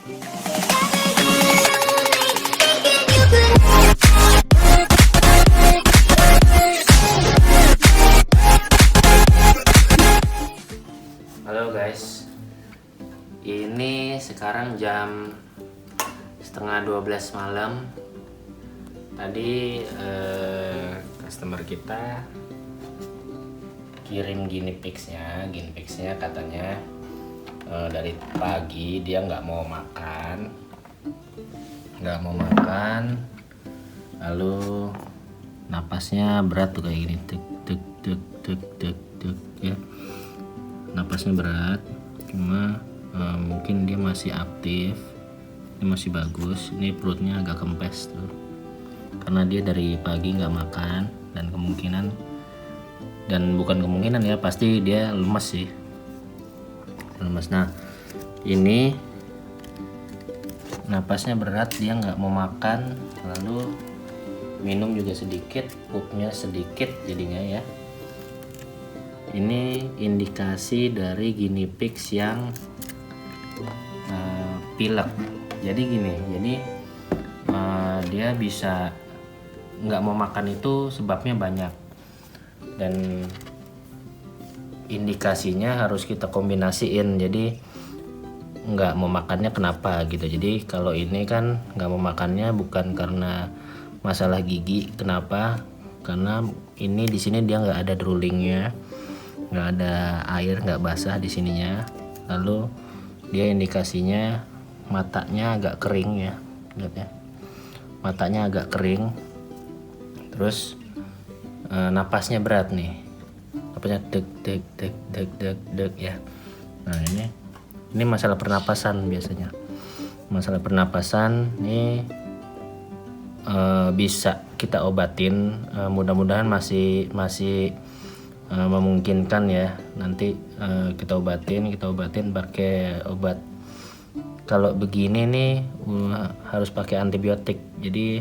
Halo guys, ini sekarang jam setengah 12 malam. Tadi customer kita kirim guinea pigsnya katanya dari pagi dia nggak mau makan, lalu napasnya berat tuh kayak gini, tek tek tek tek tek tek ya. Napasnya berat, cuma mungkin dia masih aktif, dia masih bagus. Ini perutnya agak kempes tuh, karena dia dari pagi nggak makan, dan bukan kemungkinan ya, pasti dia lemas sih, lemas. Nah ini napasnya berat, dia nggak mau makan, lalu minum juga sedikit, pupnya sedikit jadinya ya. Ini indikasi dari guinea pigs yang pilek. Jadi gini, dia bisa nggak mau makan itu sebabnya banyak, dan indikasinya harus kita kombinasiin. Jadi nggak mau makannya kenapa gitu. Jadi kalau ini kan nggak mau makannya bukan karena masalah gigi, kenapa? Karena ini di sini dia nggak ada droolingnya, nggak ada air, nggak basah di sininya. Lalu dia indikasinya matanya agak kering ya, lihat ya, matanya agak kering. Terus napasnya berat nih, napasnya deg deg deg deg deg deg ya. Nah ini masalah pernapasan biasanya, masalah pernapasan ini bisa kita obatin. Mudah-mudahan masih memungkinkan ya. Nanti kita obatin pakai obat. Kalau begini nih harus pakai antibiotik. Jadi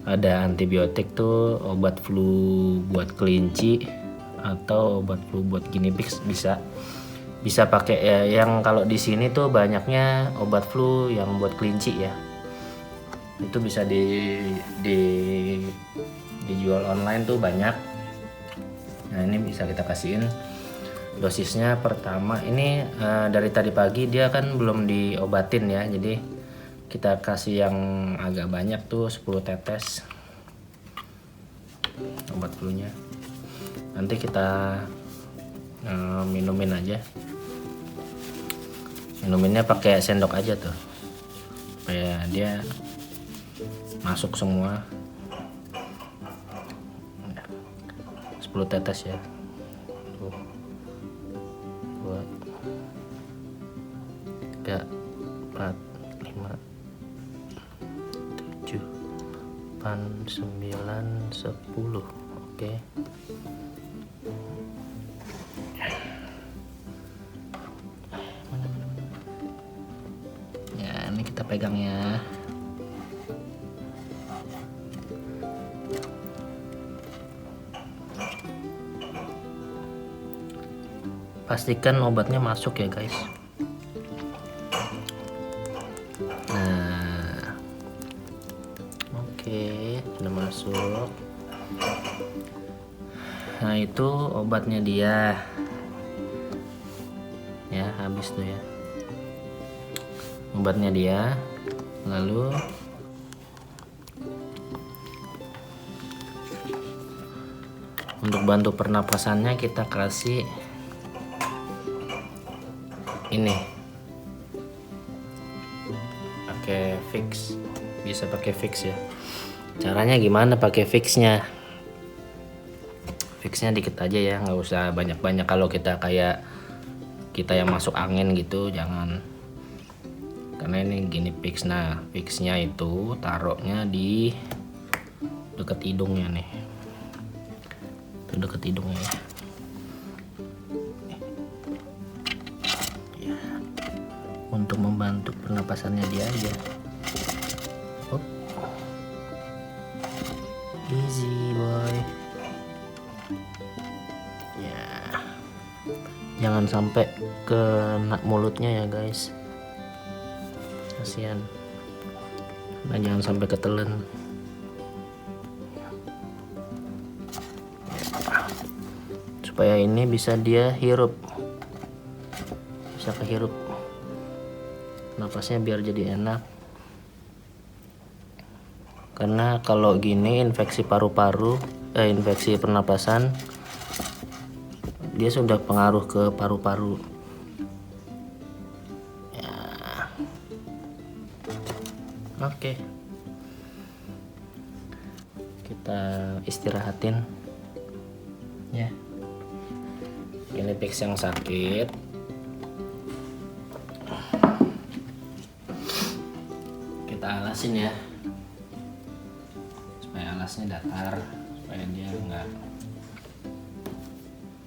ada antibiotik tuh, obat flu buat kelinci atau obat flu buat guinea pigs, bisa pakai ya. Yang kalau di sini tuh banyaknya obat flu yang buat kelinci ya. Itu bisa dijual online tuh banyak. Nah ini bisa kita kasihin dosisnya. Pertama ini dari tadi pagi dia kan belum diobatin ya, jadi kita kasih yang agak banyak tuh, 10 tetes obat flu-nya. Nanti kita minumin aja, minuminnya pakai sendok aja tuh supaya dia masuk semua. 10 tetes ya. 1, 2, 3, 4, 5, 7, 8, 9, 10. Oke. Ya, ini kita pegang ya. Pastikan obatnya masuk ya guys. Nah oke, sudah masuk. Nah itu obatnya dia ya, habis tuh ya obatnya dia. Lalu untuk bantu pernapasannya kita kasih ini, pakai fix, bisa pakai fix ya. Caranya gimana pakai fixnya? Fixnya dikit aja ya, nggak usah banyak-banyak. Kalau kita kayak kita yang masuk angin gitu jangan, karena ini guinea pigs. Nah fixnya itu taruhnya di deket hidungnya nih, itu deket hidungnya ya. Untuk membantu pernapasannya dia aja. Easy boy ya, jangan sampai kena mulutnya ya guys. kasihan. Nah, jangan sampai ketelen. Supaya ini bisa dia hirup, bisa kehirup napasnya biar jadi enak. Karena kalau gini infeksi paru-paru, infeksi pernapasan, dia sudah pengaruh ke paru-paru. Ya. Oke. Kita istirahatin. Ya. Ini fix yang sakit. Kita alasin ya. Supaya alasnya datar, supaya dia enggak.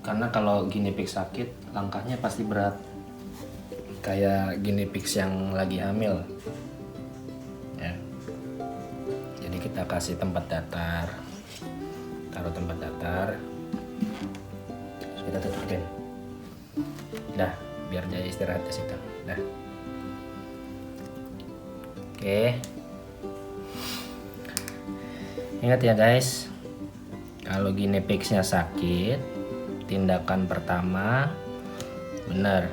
Karena kalau guinea pig sakit, langkahnya pasti berat. Kayak guinea pig yang lagi hamil. Ya. Jadi kita kasih tempat datar. Taruh tempat datar. Terus kita tutupin. Dah, biar dia istirahat di situ. Dah. Oke. Ingat ya guys, kalau guinea pig-nya sakit, tindakan pertama benar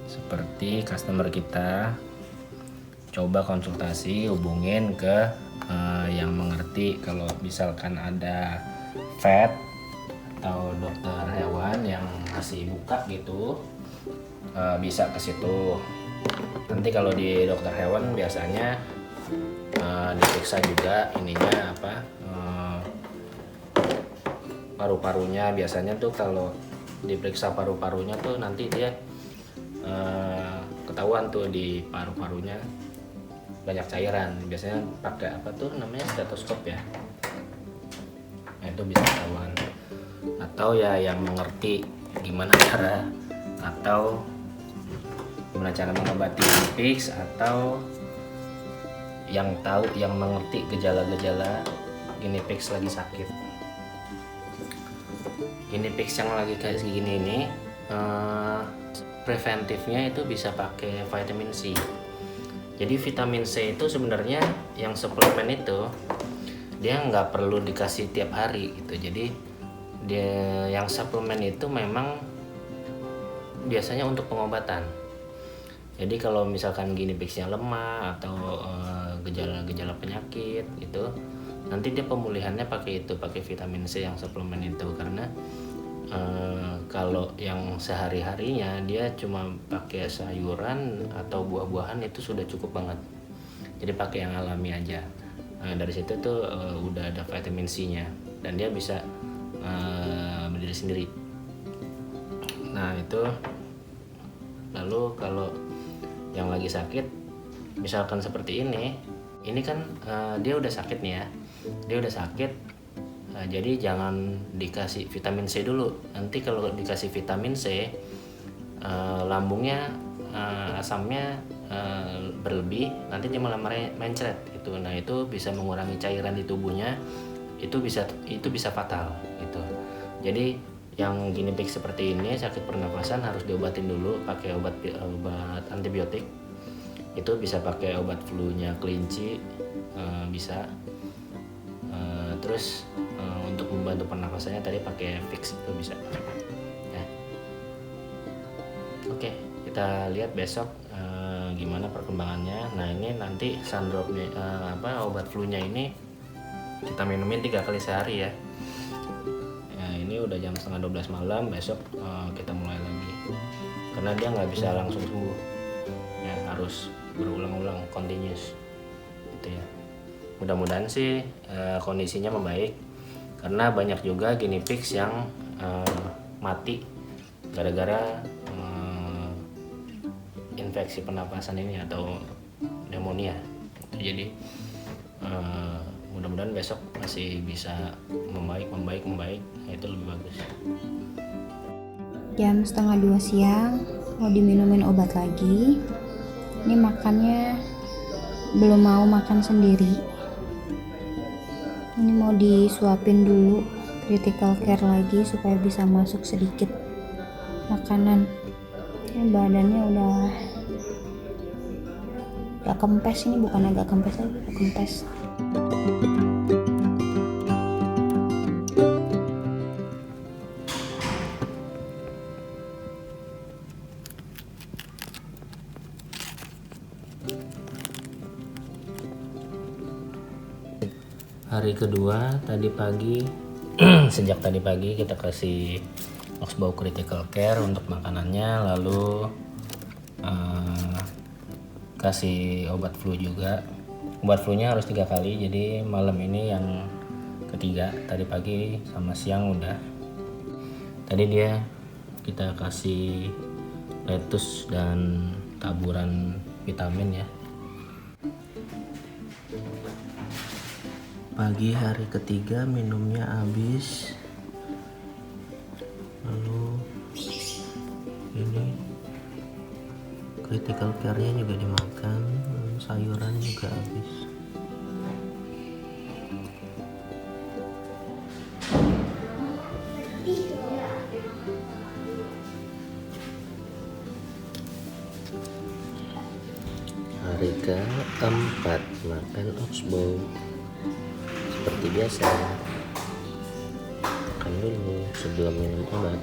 seperti customer kita, coba konsultasi, hubungin ke yang mengerti. Kalau misalkan ada vet atau dokter hewan yang masih buka gitu, bisa ke situ. Nanti kalau di dokter hewan biasanya diperiksa juga ininya apa, paru-parunya. Biasanya tuh kalau diperiksa paru-parunya tuh nanti dia ketahuan tuh di paru-parunya banyak cairan. Biasanya pakai apa tuh namanya, stetoskop ya. Nah, itu bisa ketahuan. Atau ya yang mengerti gimana cara mengobati pigs, atau yang tahu, yang mengerti gejala-gejala guinea pigs lagi sakit. Guinea pigs yang lagi kayak segini ini, preventifnya itu bisa pakai vitamin C. Jadi vitamin C itu sebenarnya yang suplemen itu dia nggak perlu dikasih tiap hari gitu. Jadi dia yang suplemen itu memang biasanya untuk pengobatan. Jadi kalau misalkan guinea pigs-nya lemah atau gejala-gejala penyakit itu, nanti dia pemulihannya pakai vitamin C yang suplemen itu. Karena kalau yang sehari-harinya dia cuma pakai sayuran atau buah-buahan itu sudah cukup banget. Jadi pakai yang alami aja. Dari situ tuh udah ada vitamin C-nya dan dia bisa berdiri sendiri. Nah itu. Lalu kalau yang lagi sakit, misalkan seperti ini kan dia udah sakit nih ya, dia udah sakit. Jadi jangan dikasih vitamin C dulu. Nanti kalau dikasih vitamin C, lambungnya asamnya berlebih, nanti dia malah mencret gitu. Nah itu bisa mengurangi cairan di tubuhnya, itu bisa fatal gitu. Jadi yang guinea pig seperti ini sakit pernapasan harus diobatin dulu pakai obat antibiotik. Itu bisa pakai obat flu-nya kelinci, bisa. Terus untuk membantu pernapasannya tadi pakai Vicks itu bisa. Ya. Oke, kita lihat besok gimana perkembangannya. Nah ini nanti sundropnya obat flu-nya ini kita minumin 3 kali sehari ya. Ini udah jam 11:30 malam, besok kita mulai lagi karena dia nggak bisa langsung sembuh ya, harus berulang-ulang, continuous gitu ya. Mudah-mudahan sih kondisinya membaik, karena banyak juga guinea pigs yang mati gara-gara infeksi pernapasan ini atau pneumonia. Jadi mudah-mudahan besok masih bisa membaik, nah, itu lebih bagus. Jam 1:30 siang mau diminumin obat lagi. Ini makannya belum mau makan sendiri. Ini mau disuapin dulu critical care lagi supaya bisa masuk sedikit makanan. Ini badannya udah agak kempes, ini bukan agak kempes lagi, udah kempes. Hari kedua tadi pagi sejak tadi pagi kita kasih Oxbow Critical Care untuk makanannya, lalu kasih obat flu juga. Obat flu-nya harus 3 kali, jadi malam ini yang ketiga. Tadi pagi sama siang udah. Tadi kita kasih lettuce dan taburan vitamin ya. Pagi hari ketiga minumnya habis, lalu ini critical care-nya juga dimakan, lalu sayuran juga habis. Hari keempat makan Oxbow. Seperti biasa, makan dulu sebelum minum obat.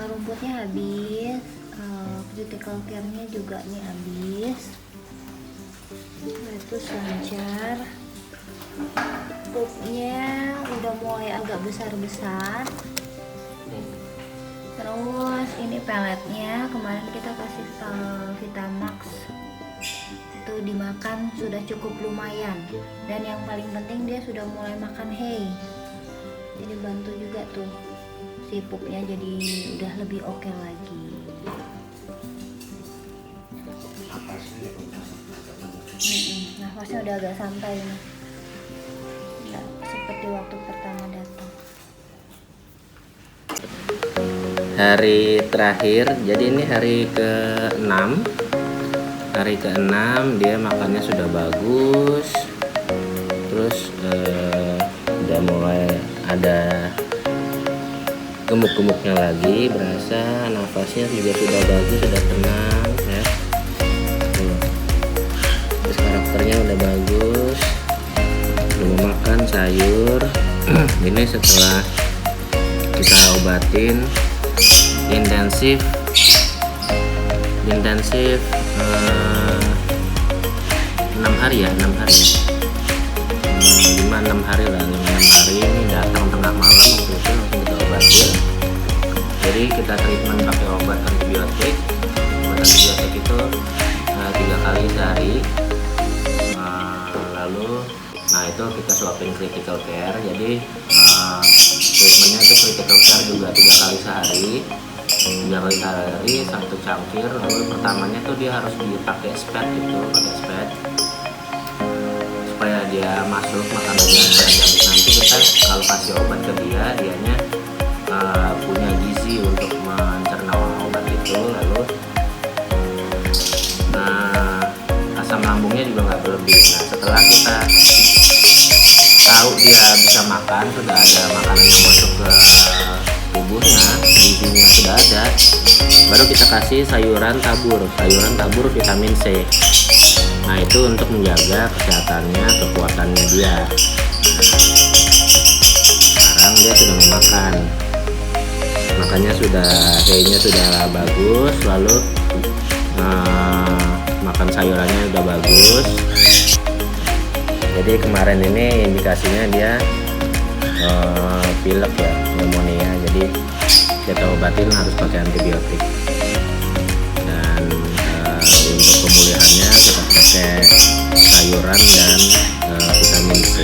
Rumputnya habis, critical care-nya juga nih habis. Lettuce lancar, pupnya udah mulai agak besar-besar. Terus ini pelletnya kemarin kita kasih Vitamax, itu dimakan sudah cukup lumayan, dan yang paling penting dia sudah mulai makan hay, jadi bantu juga tuh si pupnya, jadi udah lebih oke lagi. Nafasnya udah agak santai nih, nggak seperti waktu pertama datang. Hari terakhir, jadi ini hari ke-6. Hari ke-6 dia makannya sudah bagus, terus udah mulai ada gemuk-gemuknya lagi, berasa nafasnya juga sudah bagus, sudah tenang ya. Terus karakternya udah bagus, udah mau makan sayur. Ini setelah kita obatin intensif 6 hari ya, 6 hari ya, 5-6 hari lah, 5-6 hari. Ini datang tengah malam waktu itu langsung kita obatin. Jadi kita treatment pakai obat antibiotik. Obat antibiotik itu 3 kali sehari. Lalu itu kita suapin critical care. Jadi treatmentnya itu critical care juga 3 kali sehari. 3 kali sehari 1 cangkir. Lalu pertamanya tuh dia harus dipakai spad gitu, pakai spad supaya dia masuk makanannya. Nanti kita kalau kasih obat ke dianya punya gizi untuk mencerna obat itu. Lalu asam lambungnya juga nggak berlebih. Nah, setelah kita tahu dia bisa makan, sudah ada makanan yang masuk ke tubuhnya, gizinya sudah ada, baru kita kasih sayuran tabur vitamin C. Nah, itu untuk menjaga kesehatannya, kekuatannya dia. Sekarang dia sudah memakan, makanya hay-nya sudah bagus, lalu makan sayurannya udah bagus. Jadi kemarin ini indikasinya dia pilek ya, pneumonia. Jadi kita obatin harus pakai antibiotik. Dan untuk pemulihannya kita pakai sayuran dan vitamin C.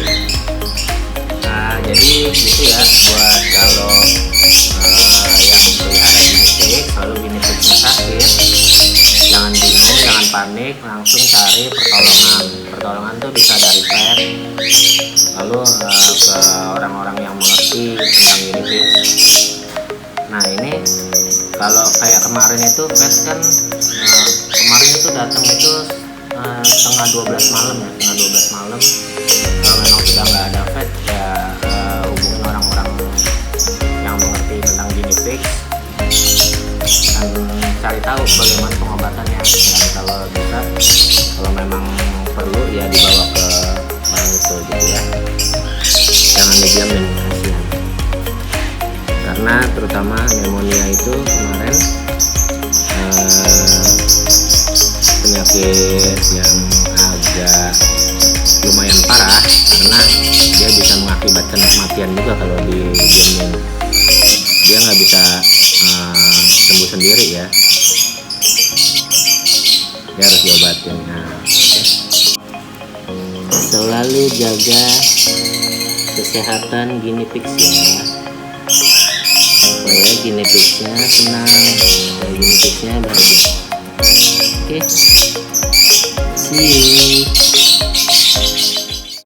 Nah, jadi gitu ya, buat kalau yang pelihara guinea pig, kalau guinea pignya sakit, panik langsung cari pertolongan tuh bisa dari pet, lalu ke orang-orang yang mengerti tentang guinea pig. Nah ini kalau kayak kemarin itu pet kan kemarin itu datang itu setengah 12 malam ya, setengah 12 malam. Kalau memang sudah nggak ada vet ya hubungin orang-orang yang mengerti tentang guinea pig dan cari tahu bagaimana pengobatannya. Dan kalau bisa, kalau memang perlu ya dibawa ke orang itu gitu ya, jangan didiamin kasihan. Karena terutama pneumonia itu kemarin penyakit yang agak lumayan parah, karena dia bisa mengakibatkan kematian juga kalau didiamin. Dia nggak bisa sembuh sendiri ya, dia harus diobatin. Nah, selalu jaga kesehatan guinea pigs ya, supaya guinea pigsnya senang, supaya guinea pigsnya bahagia. Oke, see you.